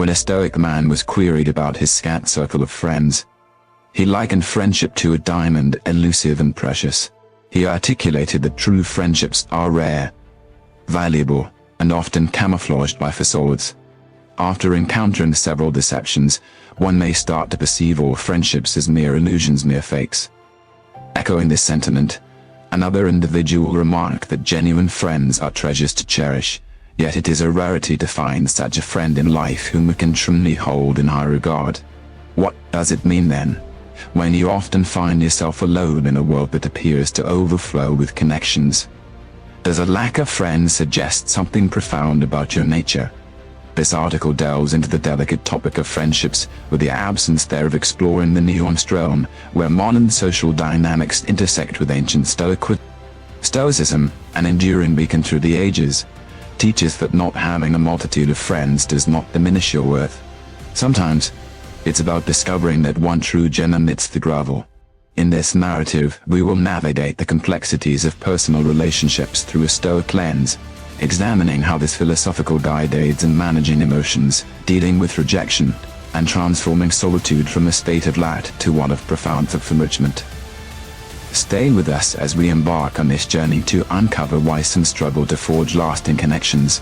When a Stoic man was queried about his scant circle of friends, he likened friendship to a diamond, elusive and precious. He articulated that true friendships are rare, valuable, and often camouflaged by facades. After encountering several deceptions, one may start to perceive all friendships as mere illusions, mere fakes. Echoing this sentiment, another individual remarked that genuine friends are treasures to cherish, yet it is a rarity to find such a friend in life whom we can truly hold in high regard. What does it mean then, when you often find yourself alone in a world that appears to overflow with connections? Does a lack of friends suggest something profound about your nature? This article delves into the delicate topic of friendships, with the absence there of exploring the nuanced realm where modern social dynamics intersect with ancient Stoicism, an enduring beacon through the ages, teaches that not having a multitude of friends does not diminish your worth. Sometimes, it's about discovering that one true gem amidst the gravel. In this narrative, we will navigate the complexities of personal relationships through a Stoic lens, examining how this philosophical guide aids in managing emotions, dealing with rejection, and transforming solitude from a state of lack to one of profound self-enrichment. Stay with us as we embark on this journey to uncover why some struggle to forge lasting connections.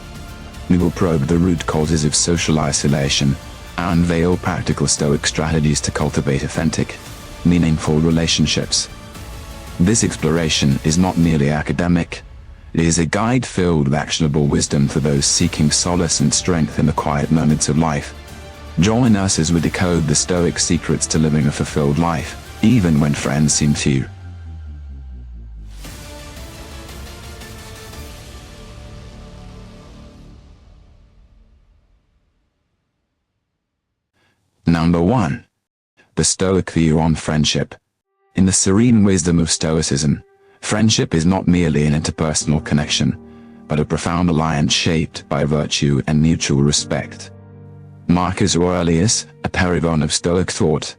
We will probe the root causes of social isolation, and unveil practical Stoic strategies to cultivate authentic, meaningful relationships. This exploration is not merely academic. It is a guide filled with actionable wisdom for those seeking solace and strength in the quiet moments of life. Join us as we decode the Stoic secrets to living a fulfilled life, even when friends seem few. Number 1. The Stoic view on friendship. In the serene wisdom of Stoicism, friendship is not merely an interpersonal connection, but a profound alliance shaped by virtue and mutual respect. Marcus Aurelius, a paragon of Stoic thought,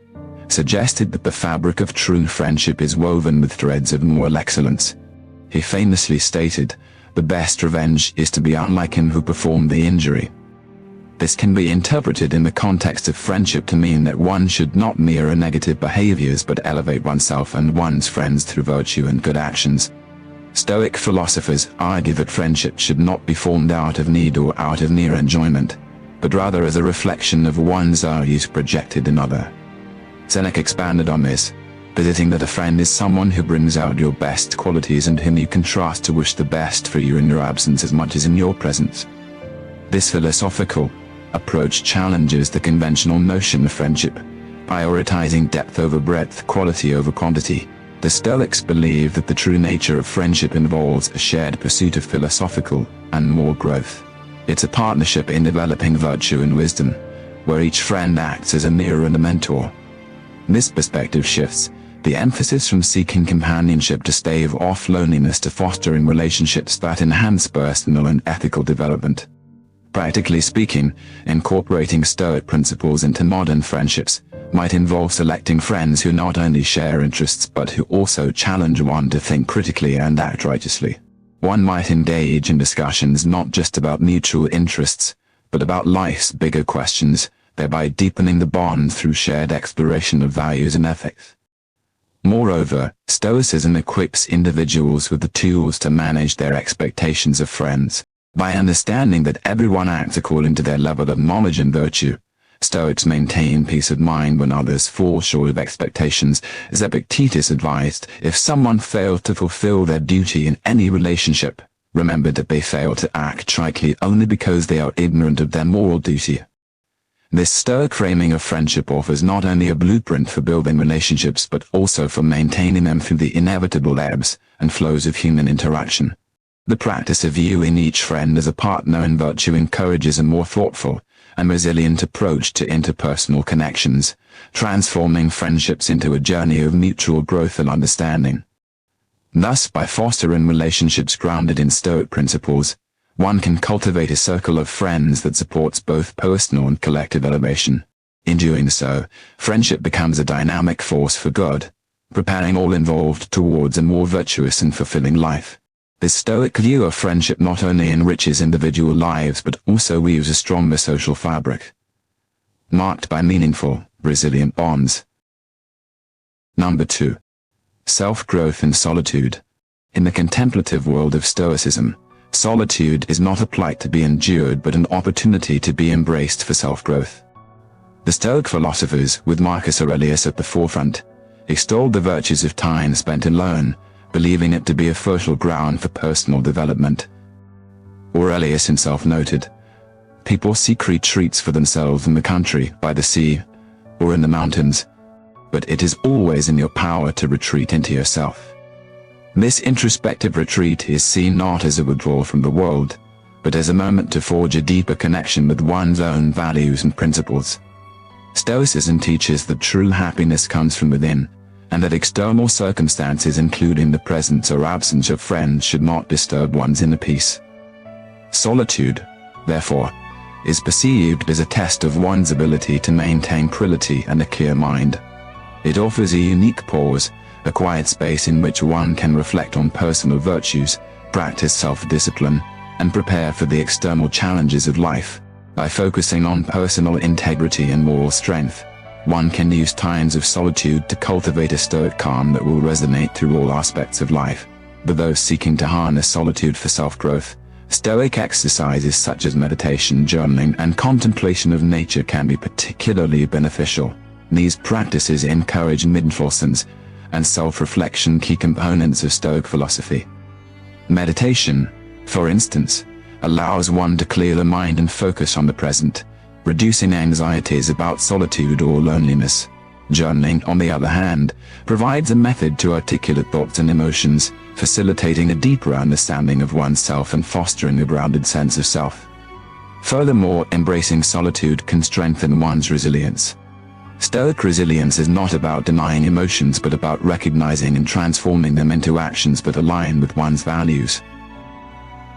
suggested that the fabric of true friendship is woven with threads of moral excellence. He famously stated, "The best revenge is to be unlike him who performed the injury." This can be interpreted in the context of friendship to mean that one should not mirror negative behaviors but elevate oneself and one's friends through virtue and good actions. Stoic philosophers argue that friendship should not be formed out of need or out of mere enjoyment, but rather as a reflection of one's values projected in another. Seneca expanded on this, positing that a friend is someone who brings out your best qualities and whom you can trust to wish the best for you in your absence as much as in your presence. This philosophical approach challenges the conventional notion of friendship, prioritizing depth over breadth, quality over quantity. The Stoics believe that the true nature of friendship involves a shared pursuit of philosophical and moral growth. It's a partnership in developing virtue and wisdom, where each friend acts as a mirror and a mentor. This perspective shifts the emphasis from seeking companionship to stave off loneliness to fostering relationships that enhance personal and ethical development. Practically speaking, incorporating Stoic principles into modern friendships might involve selecting friends who not only share interests but who also challenge one to think critically and act righteously. One might engage in discussions not just about mutual interests, but about life's bigger questions, thereby deepening the bond through shared exploration of values and ethics. Moreover, Stoicism equips individuals with the tools to manage their expectations of friends. By understanding that everyone acts according to their level of knowledge and virtue, Stoics maintain peace of mind when others fall short of expectations. As Epictetus advised, if someone fails to fulfill their duty in any relationship, remember that they fail to act rightly only because they are ignorant of their moral duty. This Stoic framing of friendship offers not only a blueprint for building relationships but also for maintaining them through the inevitable ebbs and flows of human interaction. The practice of viewing each friend as a partner in virtue encourages a more thoughtful and resilient approach to interpersonal connections, transforming friendships into a journey of mutual growth and understanding. Thus, by fostering relationships grounded in Stoic principles, one can cultivate a circle of friends that supports both personal and collective elevation. In doing so, friendship becomes a dynamic force for good, preparing all involved towards a more virtuous and fulfilling life. This Stoic view of friendship not only enriches individual lives but also weaves a stronger social fabric. marked by meaningful, resilient bonds. Number 2. Self-growth in solitude. In the contemplative world of Stoicism, solitude is not a plight to be endured but an opportunity to be embraced for self-growth. The Stoic philosophers, with Marcus Aurelius at the forefront, extolled the virtues of time spent alone, believing it to be a fertile ground for personal development. Aurelius himself noted, "People seek retreats for themselves in the country, by the sea, or in the mountains, but it is always in your power to retreat into yourself." This introspective retreat is seen not as a withdrawal from the world, but as a moment to forge a deeper connection with one's own values and principles. Stoicism teaches that true happiness comes from within, and that external circumstances including the presence or absence of friends should not disturb one's inner peace. Solitude, therefore, is perceived as a test of one's ability to maintain tranquility and a clear mind. It offers a unique pause, a quiet space in which one can reflect on personal virtues, practice self-discipline, and prepare for the external challenges of life. By focusing on personal integrity and moral strength, one can use times of solitude to cultivate a stoic calm that will resonate through all aspects of life. For those seeking to harness solitude for self-growth, stoic exercises such as meditation, journaling, and contemplation of nature can be particularly beneficial. These practices encourage mindfulness and self-reflection, key components of Stoic philosophy. Meditation, for instance, allows one to clear the mind and focus on the present, reducing anxieties about solitude or loneliness. Journaling, on the other hand, provides a method to articulate thoughts and emotions, facilitating a deeper understanding of oneself and fostering a grounded sense of self. Furthermore, embracing solitude can strengthen one's resilience. Stoic resilience is not about denying emotions but about recognizing and transforming them into actions that align with one's values.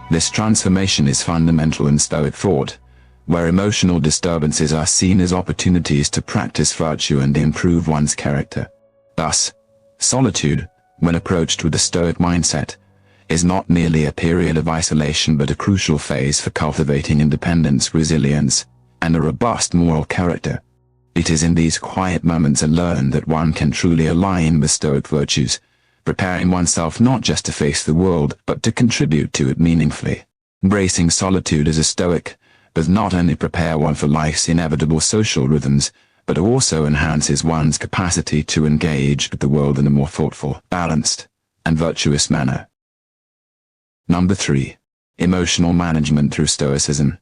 This transformation is fundamental in Stoic thought, where emotional disturbances are seen as opportunities to practice virtue and improve one's character. Thus, solitude, when approached with a Stoic mindset, is not merely a period of isolation but a crucial phase for cultivating independence, resilience, and a robust moral character. It is in these quiet moments alone that one can truly align with Stoic virtues, preparing oneself not just to face the world but to contribute to it meaningfully. Embracing solitude as a Stoic does not only prepare one for life's inevitable social rhythms, but also enhances one's capacity to engage with the world in a more thoughtful, balanced, and virtuous manner. Number 3. Emotional management through Stoicism.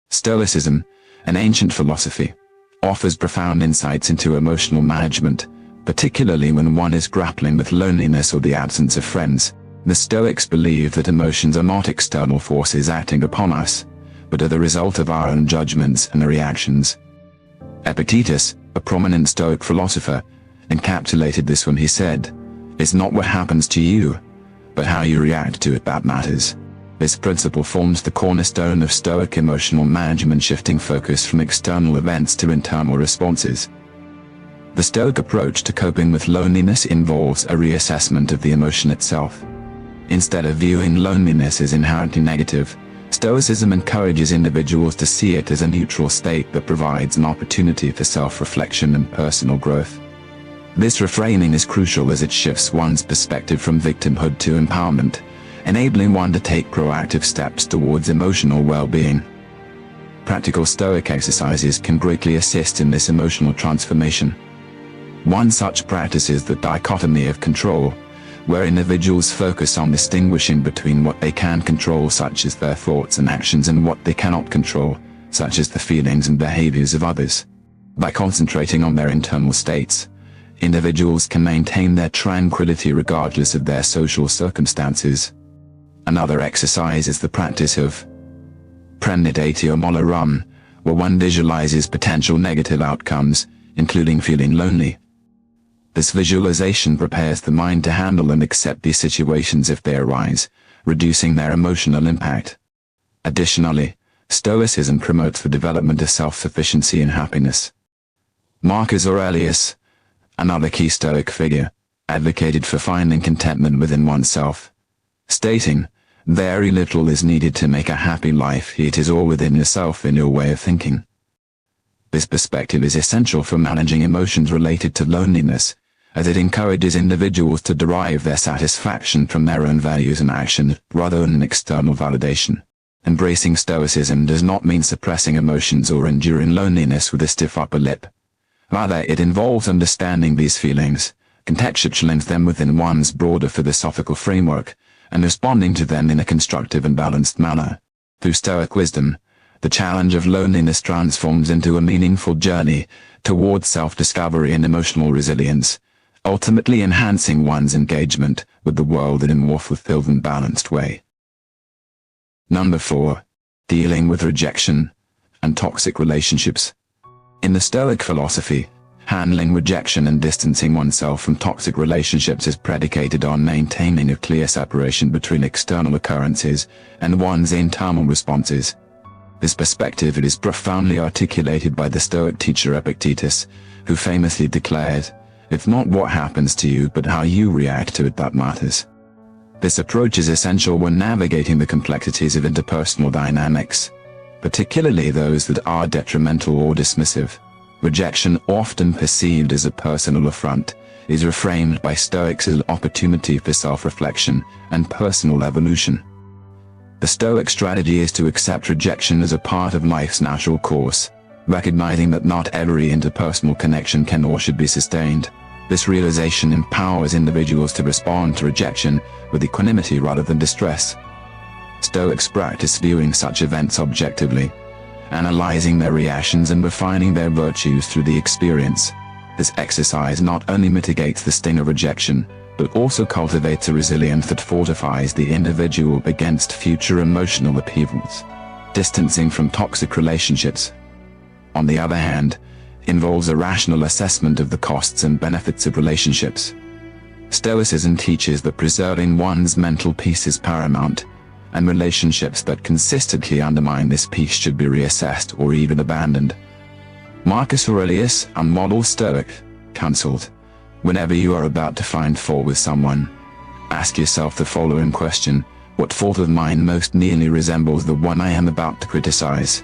Stoicism, an ancient philosophy, offers profound insights into emotional management, particularly when one is grappling with loneliness or the absence of friends. The Stoics believe that emotions are not external forces acting upon us, but are the result of our own judgments and reactions. Epictetus, a prominent Stoic philosopher, encapsulated this when he said, "It's not what happens to you, but how you react to it that matters." This principle forms the cornerstone of Stoic emotional management, shifting focus from external events to internal responses. The Stoic approach to coping with loneliness involves a reassessment of the emotion itself. Instead of viewing loneliness as inherently negative, Stoicism encourages individuals to see it as a neutral state that provides an opportunity for self-reflection and personal growth. This reframing is crucial as it shifts one's perspective from victimhood to empowerment, enabling one to take proactive steps towards emotional well-being. Practical Stoic exercises can greatly assist in this emotional transformation. One such practice is the dichotomy of control, where individuals focus on distinguishing between what they can control, such as their thoughts and actions, and what they cannot control, such as the feelings and behaviors of others. By concentrating on their internal states, individuals can maintain their tranquility regardless of their social circumstances. Another exercise is the practice of premeditatio malorum, where one visualizes potential negative outcomes, including feeling lonely. This visualization prepares the mind to handle and accept these situations if they arise, reducing their emotional impact. Additionally, Stoicism promotes the development of self-sufficiency and happiness. Marcus Aurelius, another key Stoic figure, advocated for finding contentment within oneself, stating, "Very little is needed to make a happy life, it is all within yourself in your way of thinking." This perspective is essential for managing emotions related to loneliness, as it encourages individuals to derive their satisfaction from their own values and actions rather than external validation. Embracing Stoicism does not mean suppressing emotions or enduring loneliness with a stiff upper lip. Rather, it involves understanding these feelings, contextualizing them within one's broader philosophical framework, and responding to them in a constructive and balanced manner. Through Stoic wisdom, the challenge of loneliness transforms into a meaningful journey towards self-discovery and emotional resilience, ultimately enhancing one's engagement with the world in a more fulfilled and balanced way. Number 4. Dealing with rejection and toxic relationships. In the Stoic philosophy, handling rejection and distancing oneself from toxic relationships is predicated on maintaining a clear separation between external occurrences and one's internal responses. This perspective is profoundly articulated by the Stoic teacher Epictetus, who famously declared, "It's not what happens to you but how you react to it that matters." This approach is essential when navigating the complexities of interpersonal dynamics, particularly those that are detrimental or dismissive. Rejection, often perceived as a personal affront, is reframed by Stoics as an opportunity for self-reflection and personal evolution. The Stoic strategy is to accept rejection as a part of life's natural course, recognizing that not every interpersonal connection can or should be sustained. This realization empowers individuals to respond to rejection with equanimity rather than distress. Stoics practice viewing such events objectively, analyzing their reactions and refining their virtues through the experience. This exercise not only mitigates the sting of rejection, but also cultivates a resilience that fortifies the individual against future emotional upheavals. Distancing from toxic relationships, on the other hand, involves a rational assessment of the costs and benefits of relationships. Stoicism teaches that preserving one's mental peace is paramount, and relationships that consistently undermine this peace should be reassessed or even abandoned. Marcus Aurelius, a model Stoic, counseled, "Whenever you are about to find fault with someone, ask yourself the following question: what fault of mine most nearly resembles the one I am about to criticize?"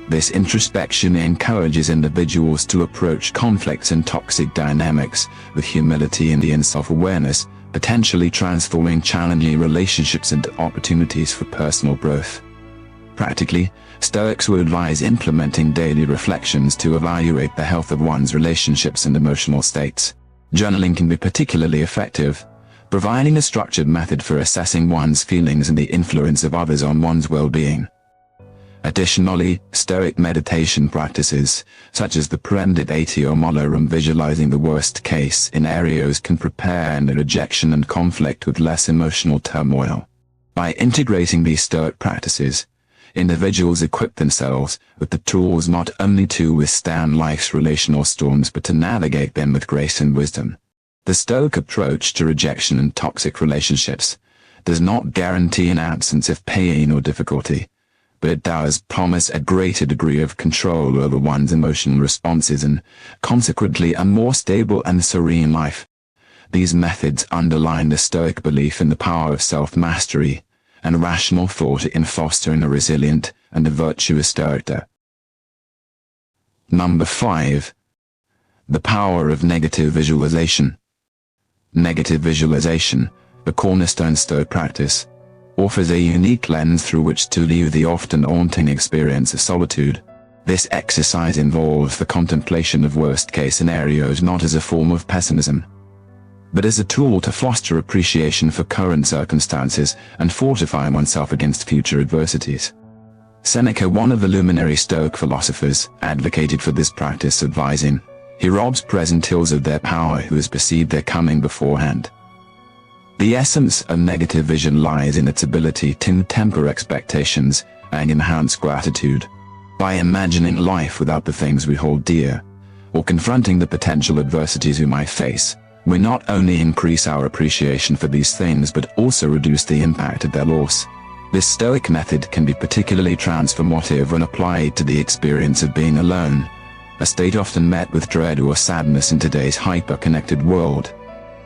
This introspection encourages individuals to approach conflicts and toxic dynamics with humility and self-awareness, potentially transforming challenging relationships into opportunities for personal growth. Practically, Stoics would advise implementing daily reflections to evaluate the health of one's relationships and emotional states. Journaling can be particularly effective, providing a structured method for assessing one's feelings and the influence of others on one's well-being. Additionally, Stoic meditation practices, such as the premeditatio malorum, visualizing the worst case scenarios, can prepare in the rejection and conflict with less emotional turmoil. By integrating these Stoic practices, individuals equip themselves with the tools not only to withstand life's relational storms but to navigate them with grace and wisdom. The Stoic approach to rejection and toxic relationships does not guarantee an absence of pain or difficulty, but it does promise a greater degree of control over one's emotional responses and, consequently, a more stable and serene life. These methods underline the Stoic belief in the power of self-mastery and rational thought in fostering a resilient and a virtuous character. Number 5. The power of negative visualization. Negative visualization, the cornerstone Stoic practice, offers a unique lens through which to view the often haunting experience of solitude. This exercise involves the contemplation of worst-case scenarios not as a form of pessimism, but as a tool to foster appreciation for current circumstances and fortify oneself against future adversities. Seneca, one of the luminary Stoic philosophers, advocated for this practice, advising, "He robs present ills of their power who has perceived their coming beforehand." The essence of negative vision lies in its ability to temper expectations and enhance gratitude. By imagining life without the things we hold dear, or confronting the potential adversities we might face, we not only increase our appreciation for these things but also reduce the impact of their loss. This Stoic method can be particularly transformative when applied to the experience of being alone, a state often met with dread or sadness in today's hyper-connected world.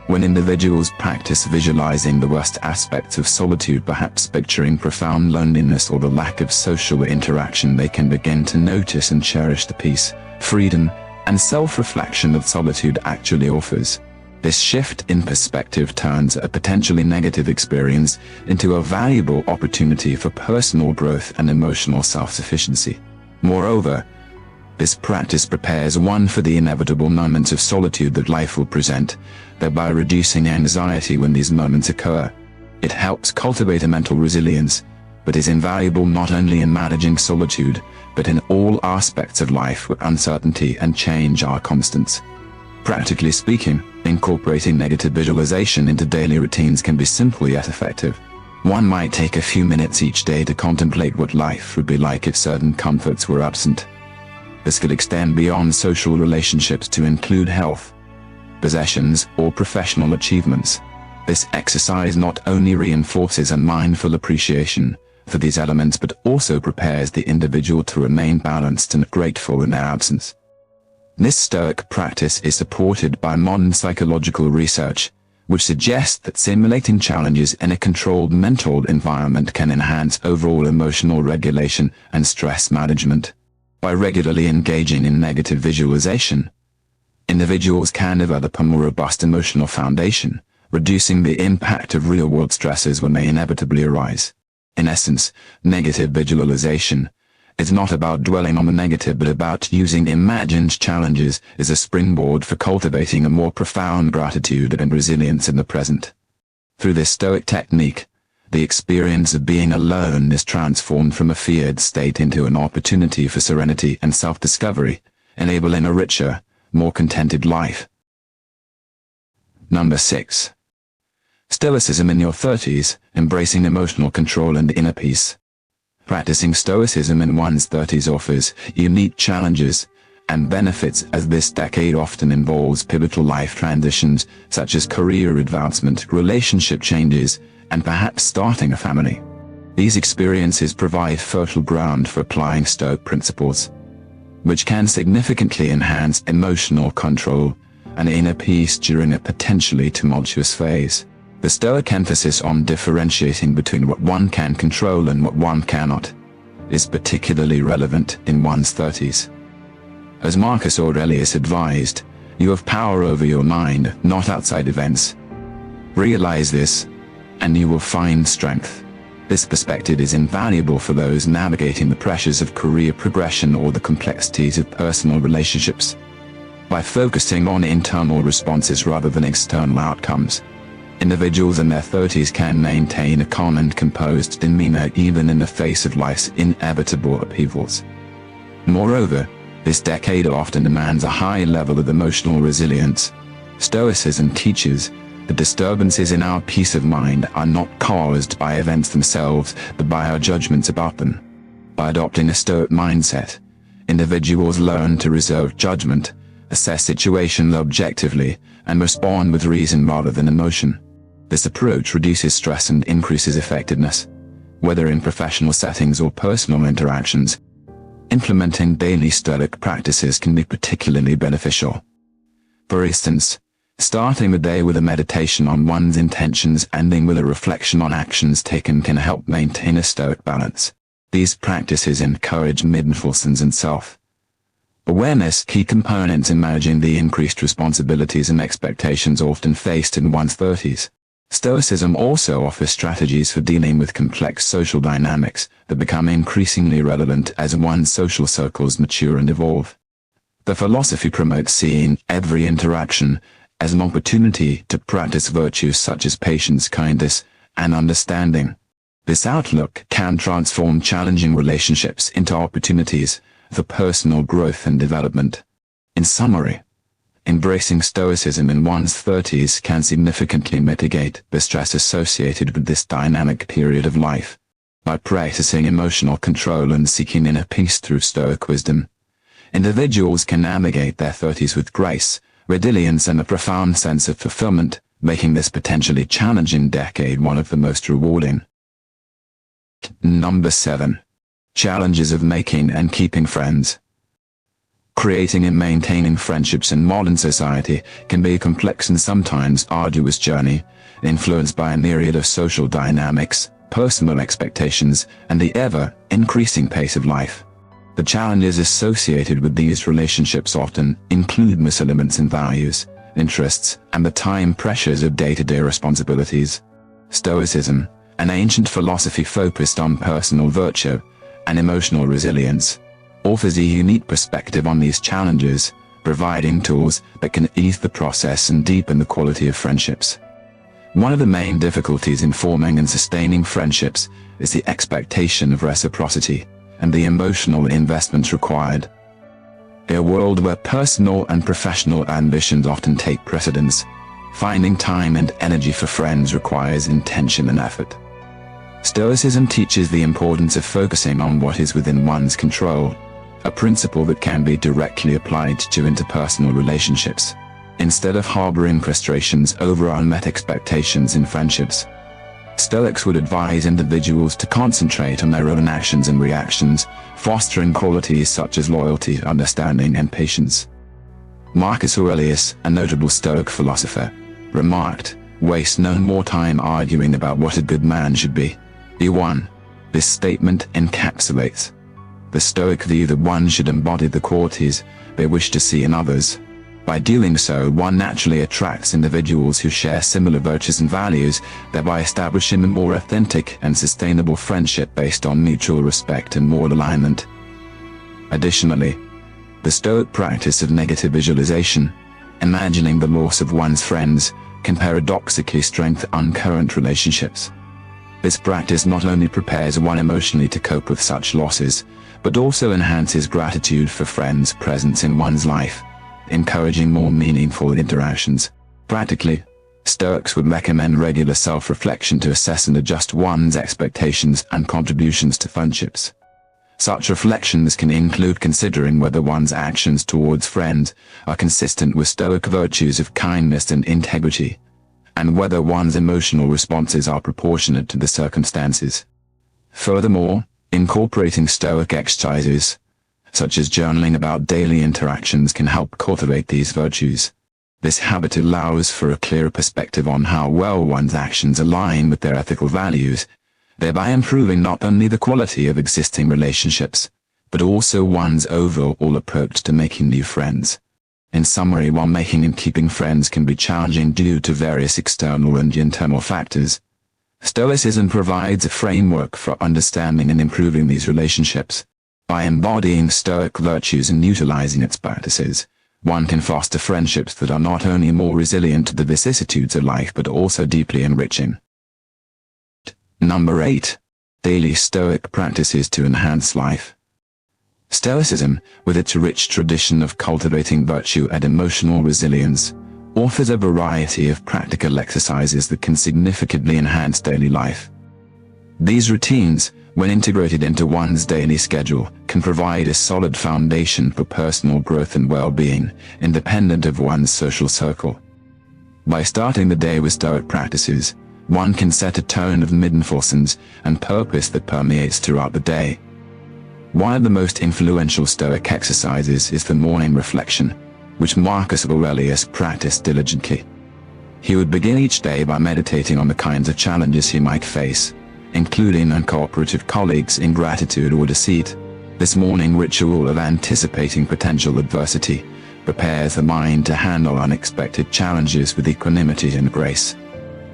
When individuals practice visualizing the worst aspects of solitude, perhaps picturing profound loneliness or the lack of social interaction, they can begin to notice and cherish the peace, freedom, and self-reflection that solitude actually offers. This shift in perspective turns a potentially negative experience into a valuable opportunity for personal growth and emotional self-sufficiency. Moreover, this practice prepares one for the inevitable moments of solitude that life will present, thereby reducing anxiety when these moments occur. It helps cultivate a mental resilience, but is invaluable not only in managing solitude, but in all aspects of life where uncertainty and change are constants. Practically speaking, incorporating negative visualization into daily routines can be simple yet effective. One might take a few minutes each day to contemplate what life would be like if certain comforts were absent. This could extend beyond social relationships to include health, possessions, or professional achievements. This exercise not only reinforces a mindful appreciation for these elements but also prepares the individual to remain balanced and grateful in their absence. This Stoic practice is supported by modern psychological research, which suggests that simulating challenges in a controlled mental environment can enhance overall emotional regulation and stress management. By regularly engaging in negative visualization, individuals can develop a more robust emotional foundation, reducing the impact of real-world stresses when they inevitably arise. In essence, negative visualization is not about dwelling on the negative but about using imagined challenges as a springboard for cultivating a more profound gratitude and resilience in the present. Through this Stoic technique, the experience of being alone is transformed from a feared state into an opportunity for serenity and self-discovery, enabling a richer, more contented life. Number 6. Stoicism in your 30s, embracing emotional control and inner peace. Practicing Stoicism in one's 30s offers unique challenges and benefits, as this decade often involves pivotal life transitions such as career advancement, relationship changes, and perhaps starting a family. These experiences provide fertile ground for applying Stoic principles, which can significantly enhance emotional control and inner peace during a potentially tumultuous phase. The Stoic emphasis on differentiating between what one can control and what one cannot is particularly relevant in one's 30s. As Marcus Aurelius advised, you have power over your mind, not outside events. Realize this, and you will find strength. This perspective is invaluable for those navigating the pressures of career progression or the complexities of personal relationships. By focusing on internal responses rather than external outcomes, individuals in their 30s can maintain a calm and composed demeanor even in the face of life's inevitable upheavals. Moreover, this decade often demands a high level of emotional resilience. Stoicism teaches that disturbances in our peace of mind are not caused by events themselves, but by our judgments about them. By adopting a Stoic mindset, individuals learn to reserve judgment, assess situations objectively, and respond with reason rather than emotion. This approach reduces stress and increases effectiveness, whether in professional settings or personal interactions. Implementing daily Stoic practices can be particularly beneficial. For instance, starting the day with a meditation on one's intentions, ending with a reflection on actions taken can help maintain a Stoic balance. These practices encourage mindfulness and self-awareness, key components in managing the increased responsibilities and expectations often faced in one's 30s. Stoicism also offers strategies for dealing with complex social dynamics that become increasingly relevant as one's social circles mature and evolve. The philosophy promotes seeing every interaction as an opportunity to practice virtues such as patience, kindness, and understanding. This outlook can transform challenging relationships into opportunities for personal growth and development. In summary, embracing Stoicism in one's 30s can significantly mitigate the stress associated with this dynamic period of life. By practicing emotional control and seeking inner peace through Stoic wisdom, individuals can navigate their 30s with grace, resilience, and a profound sense of fulfillment, making this potentially challenging decade one of the most rewarding. Number 7. Challenges of making and keeping friends. Creating and maintaining friendships in modern society can be a complex and sometimes arduous journey, influenced by a myriad of social dynamics, personal expectations, and the ever-increasing pace of life. The challenges associated with these relationships often include misalignements in values, interests, and the time pressures of day-to-day responsibilities. Stoicism, an ancient philosophy focused on personal virtue and emotional resilience, offers a unique perspective on these challenges, providing tools that can ease the process and deepen the quality of friendships. One of the main difficulties in forming and sustaining friendships is the expectation of reciprocity and the emotional investments required. In a world where personal and professional ambitions often take precedence, finding time and energy for friends requires intention and effort. Stoicism teaches the importance of focusing on what is within one's control, a principle that can be directly applied to interpersonal relationships, instead of harboring frustrations over unmet expectations in friendships. Stoics would advise individuals to concentrate on their own actions and reactions, fostering qualities such as loyalty, understanding, and patience. Marcus Aurelius, a notable Stoic philosopher, remarked, "Waste no more time arguing about what a good man should be. Be one." This statement encapsulates the Stoic view that one should embody the qualities they wish to see in others. By doing so, one naturally attracts individuals who share similar virtues and values, thereby establishing a more authentic and sustainable friendship based on mutual respect and moral alignment. Additionally, the Stoic practice of negative visualization, imagining the loss of one's friends, can paradoxically strengthen current relationships. This practice not only prepares one emotionally to cope with such losses, but also enhances gratitude for friends' presence in one's life, encouraging more meaningful interactions. Practically, Stoics would recommend regular self-reflection to assess and adjust one's expectations and contributions to friendships. Such reflections can include considering whether one's actions towards friends are consistent with Stoic virtues of kindness and integrity, and whether one's emotional responses are proportionate to the circumstances. Furthermore, incorporating Stoic exercises, such as journaling about daily interactions, can help cultivate these virtues. This habit allows for a clearer perspective on how well one's actions align with their ethical values, thereby improving not only the quality of existing relationships, but also one's overall approach to making new friends. In summary, while making and keeping friends can be challenging due to various external and internal factors, Stoicism provides a framework for understanding and improving these relationships. By embodying Stoic virtues and utilizing its practices, one can foster friendships that are not only more resilient to the vicissitudes of life but also deeply enriching. Number 8. Daily Stoic practices to enhance life. Stoicism, with its rich tradition of cultivating virtue and emotional resilience, offers a variety of practical exercises that can significantly enhance daily life. These routines, when integrated into one's daily schedule, can provide a solid foundation for personal growth and well-being, independent of one's social circle. By starting the day with Stoic practices, one can set a tone of mindfulness and purpose that permeates throughout the day. One of the most influential Stoic exercises is the morning reflection, which Marcus Aurelius practiced diligently. He would begin each day by meditating on the kinds of challenges he might face, including uncooperative colleagues, ingratitude, or deceit. This morning ritual of anticipating potential adversity prepares the mind to handle unexpected challenges with equanimity and grace.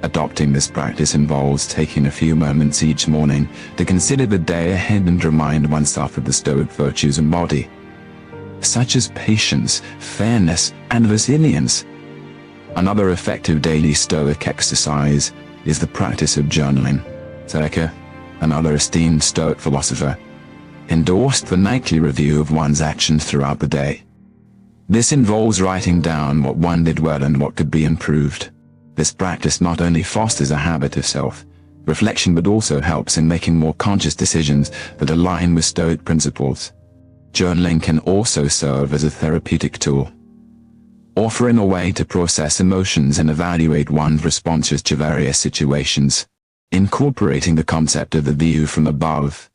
Adopting this practice involves taking a few moments each morning to consider the day ahead and remind oneself of the Stoic virtues embodied, such as patience, fairness, and resilience. Another effective daily Stoic exercise is the practice of journaling. Seneca, another esteemed Stoic philosopher, endorsed the nightly review of one's actions throughout the day. This involves writing down what one did well and what could be improved. This practice not only fosters a habit of self-reflection but also helps in making more conscious decisions that align with Stoic principles. Journaling can also serve as a therapeutic tool, offering a way to process emotions and evaluate one's responses to various situations. Incorporating the concept of the view from above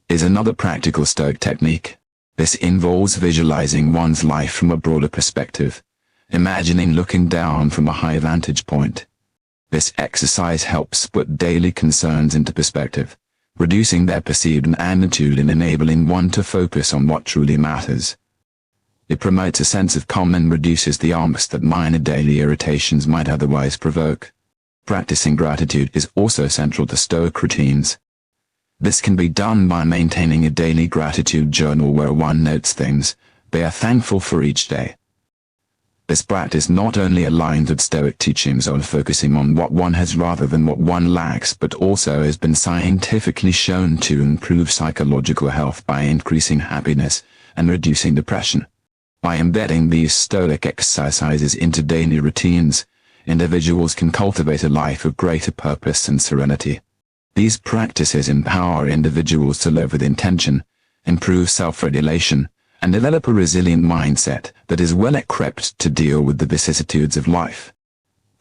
is another practical Stoic technique. This involves visualizing one's life from a broader perspective, imagining looking down from a high vantage point. This exercise helps put daily concerns into perspective, reducing their perceived magnitude and enabling one to focus on what truly matters. It promotes a sense of calm and reduces the angst that minor daily irritations might otherwise provoke. Practicing gratitude is also central to Stoic routines. This can be done by maintaining a daily gratitude journal where one notes things they are thankful for each day. This practice not only aligns with Stoic teachings on focusing on what one has rather than what one lacks, but also has been scientifically shown to improve psychological health by increasing happiness and reducing depression. By embedding these Stoic exercises into daily routines, individuals can cultivate a life of greater purpose and serenity. These practices empower individuals to live with intention, improve self-regulation, and develop a resilient mindset that is well equipped to deal with the vicissitudes of life.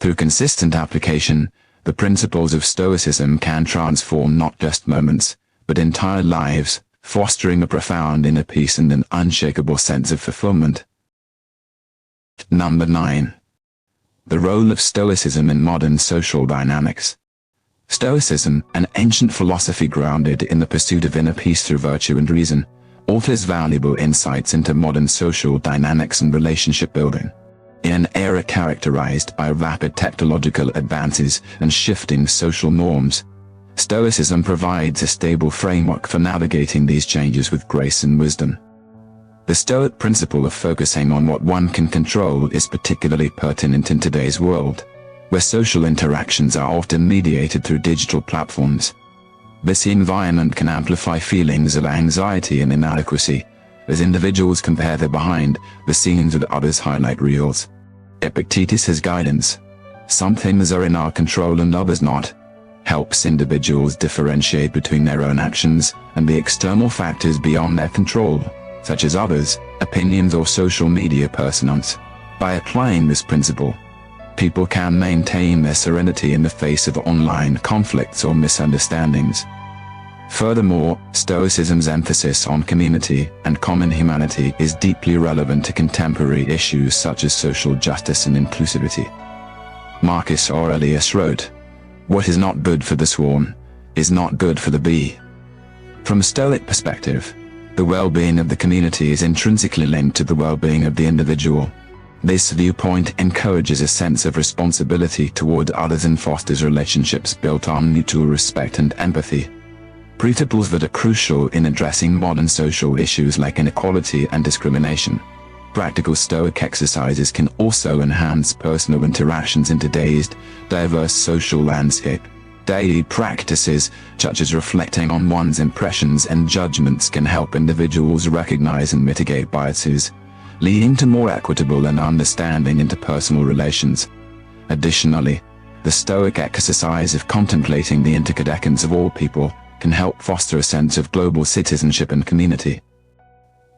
Through consistent application, the principles of Stoicism can transform not just moments, but entire lives, fostering a profound inner peace and an unshakable sense of fulfillment. Number 9. The role of Stoicism in modern social dynamics. Stoicism, an ancient philosophy grounded in the pursuit of inner peace through virtue and reason, offers valuable insights into modern social dynamics and relationship building. In an era characterized by rapid technological advances and shifting social norms, Stoicism provides a stable framework for navigating these changes with grace and wisdom. The Stoic principle of focusing on what one can control is particularly pertinent in today's world, where social interactions are often mediated through digital platforms. This environment can amplify feelings of anxiety and inadequacy, as individuals compare their behind the scenes with others' highlight reels. Epictetus's guidance, "Some things are in our control and others not," helps individuals differentiate between their own actions and the external factors beyond their control, such as others, opinions or social media personas. By applying this principle, people can maintain their serenity in the face of online conflicts or misunderstandings. Furthermore, Stoicism's emphasis on community and common humanity is deeply relevant to contemporary issues such as social justice and inclusivity. Marcus Aurelius wrote, "What is not good for the swarm is not good for the bee." From a Stoic perspective, the well-being of the community is intrinsically linked to the well-being of the individual. This viewpoint encourages a sense of responsibility toward others and fosters relationships built on mutual respect and empathy. Principles that are crucial in addressing modern social issues like inequality and discrimination. Practical Stoic exercises can also enhance personal interactions in today's diverse social landscape. Daily practices, such as reflecting on one's impressions and judgments, can help individuals recognize and mitigate biases, leading to more equitable and understanding interpersonal relations. Additionally, the Stoic exercise of contemplating the interdependence of all people can help foster a sense of global citizenship and community.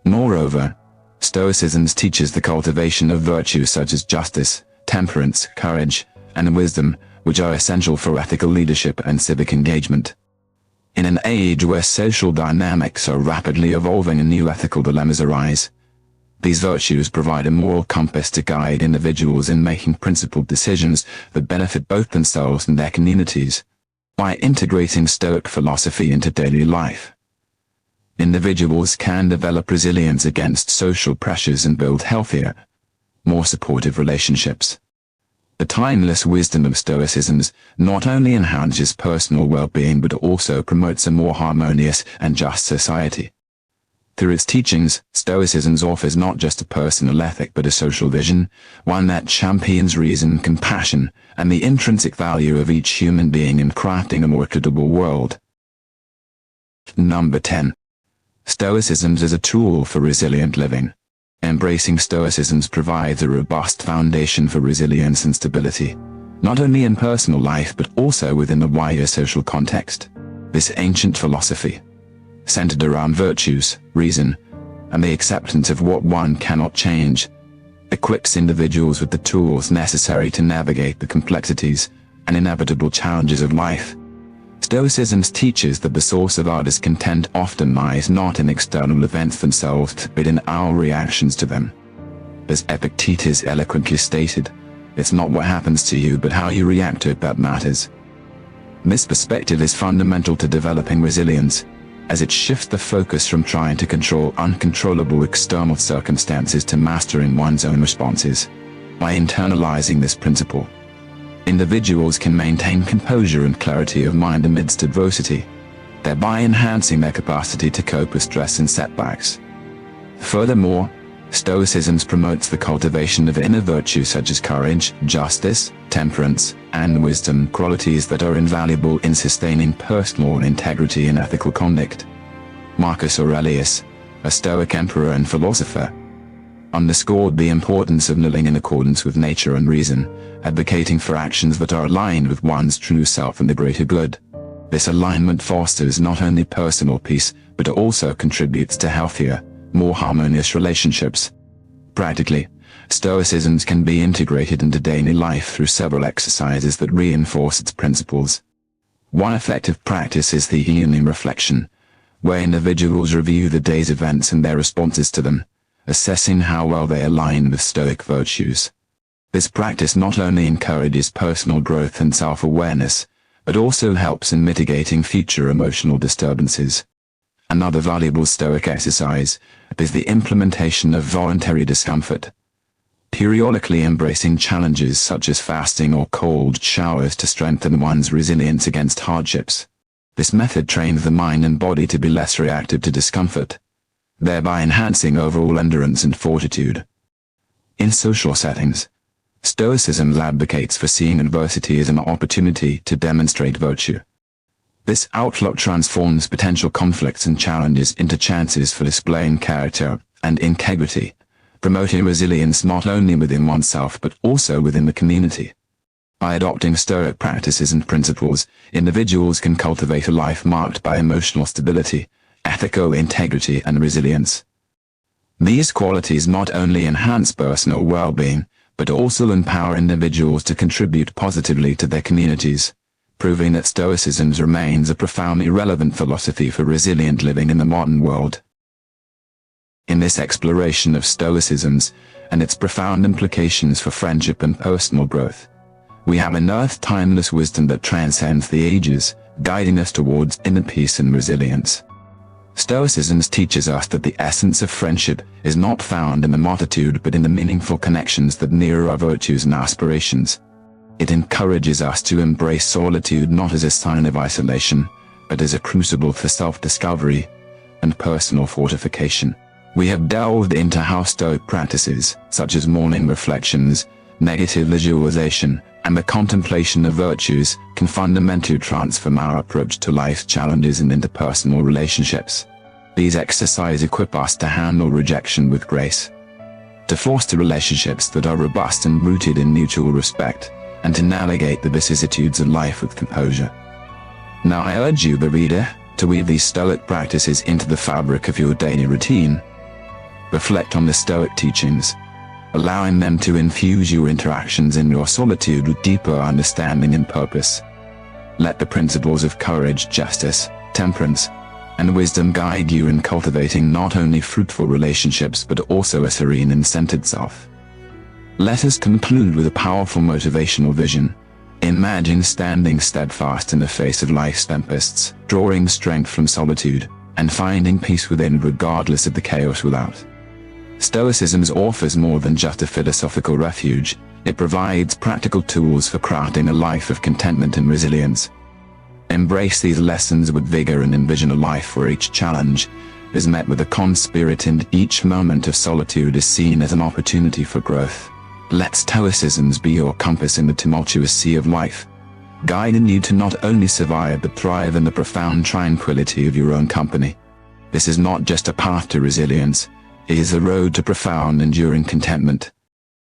Moreover, Stoicism teaches the cultivation of virtues such as justice, temperance, courage, and wisdom, which are essential for ethical leadership and civic engagement. In an age where social dynamics are rapidly evolving and new ethical dilemmas arise, these virtues provide a moral compass to guide individuals in making principled decisions that benefit both themselves and their communities. By integrating Stoic philosophy into daily life, individuals can develop resilience against social pressures and build healthier, more supportive relationships. The timeless wisdom of Stoicism not only enhances personal well-being but also promotes a more harmonious and just society. Through its teachings, Stoicism offers not just a personal ethic but a social vision, one that champions reason, compassion, and the intrinsic value of each human being in crafting a more equitable world. Number 10. Stoicism as a tool for resilient living. Embracing Stoicism provides a robust foundation for resilience and stability, not only in personal life but also within the wider social context. This ancient philosophy, centered around virtues, reason, and the acceptance of what one cannot change, equips individuals with the tools necessary to navigate the complexities and inevitable challenges of life. Stoicism teaches that the source of our discontent often lies not in external events themselves, but in our reactions to them. As Epictetus eloquently stated, it's not what happens to you but how you react to it that matters. This perspective is fundamental to developing resilience, as it shifts the focus from trying to control uncontrollable external circumstances to mastering one's own responses. By internalizing this principle, individuals can maintain composure and clarity of mind amidst adversity, thereby enhancing their capacity to cope with stress and setbacks. Furthermore, Stoicism promotes the cultivation of inner virtues such as courage, justice, temperance, and wisdom, qualities that are invaluable in sustaining personal integrity and ethical conduct. Marcus Aurelius, a Stoic emperor and philosopher, underscored the importance of living in accordance with nature and reason, advocating for actions that are aligned with one's true self and the greater good. This alignment fosters not only personal peace, but also contributes to healthier, more harmonious relationships. Practically, Stoicism can be integrated into daily life through several exercises that reinforce its principles. One effective practice is the evening reflection, where individuals review the day's events and their responses to them, assessing how well they align with Stoic virtues. This practice not only encourages personal growth and self-awareness, but also helps in mitigating future emotional disturbances. Another valuable Stoic exercise is the implementation of voluntary discomfort. Periodically embracing challenges such as fasting or cold showers to strengthen one's resilience against hardships. This method trains the mind and body to be less reactive to discomfort, thereby enhancing overall endurance and fortitude. In social settings, Stoicism advocates for seeing adversity as an opportunity to demonstrate virtue. This outlook transforms potential conflicts and challenges into chances for displaying character and integrity, promoting resilience not only within oneself but also within the community. By adopting Stoic practices and principles, individuals can cultivate a life marked by emotional stability, ethical integrity, and resilience. These qualities not only enhance personal well-being, but also empower individuals to contribute positively to their communities, proving that Stoicism remains a profoundly relevant philosophy for resilient living in the modern world. In this exploration of Stoicism and its profound implications for friendship and personal growth, we have unearthed timeless wisdom that transcends the ages, guiding us towards inner peace and resilience. Stoicism teaches us that the essence of friendship is not found in the multitude but in the meaningful connections that mirror our virtues and aspirations. It encourages us to embrace solitude not as a sign of isolation, but as a crucible for self-discovery and personal fortification. We have delved into how Stoic practices, such as morning reflections, negative visualization, and the contemplation of virtues, can fundamentally transform our approach to life's challenges and interpersonal relationships. These exercises equip us to handle rejection with grace, to foster relationships that are robust and rooted in mutual respect, and to navigate the vicissitudes of life with composure. Now I urge you, the reader, to weave these Stoic practices into the fabric of your daily routine. Reflect on the Stoic teachings, allowing them to infuse your interactions in your solitude with deeper understanding and purpose. Let the principles of courage, justice, temperance, and wisdom guide you in cultivating not only fruitful relationships but also a serene and centered self. Let us conclude with a powerful motivational vision. Imagine standing steadfast in the face of life's tempests, drawing strength from solitude, and finding peace within regardless of the chaos without. Stoicism offers more than just a philosophical refuge, it provides practical tools for crafting a life of contentment and resilience. Embrace these lessons with vigor and envision a life where each challenge is met with a calm spirit and each moment of solitude is seen as an opportunity for growth. Let Stoicism be your compass in the tumultuous sea of life, guiding you to not only survive but thrive in the profound tranquility of your own company. This is not just a path to resilience, it is a road to profound enduring contentment.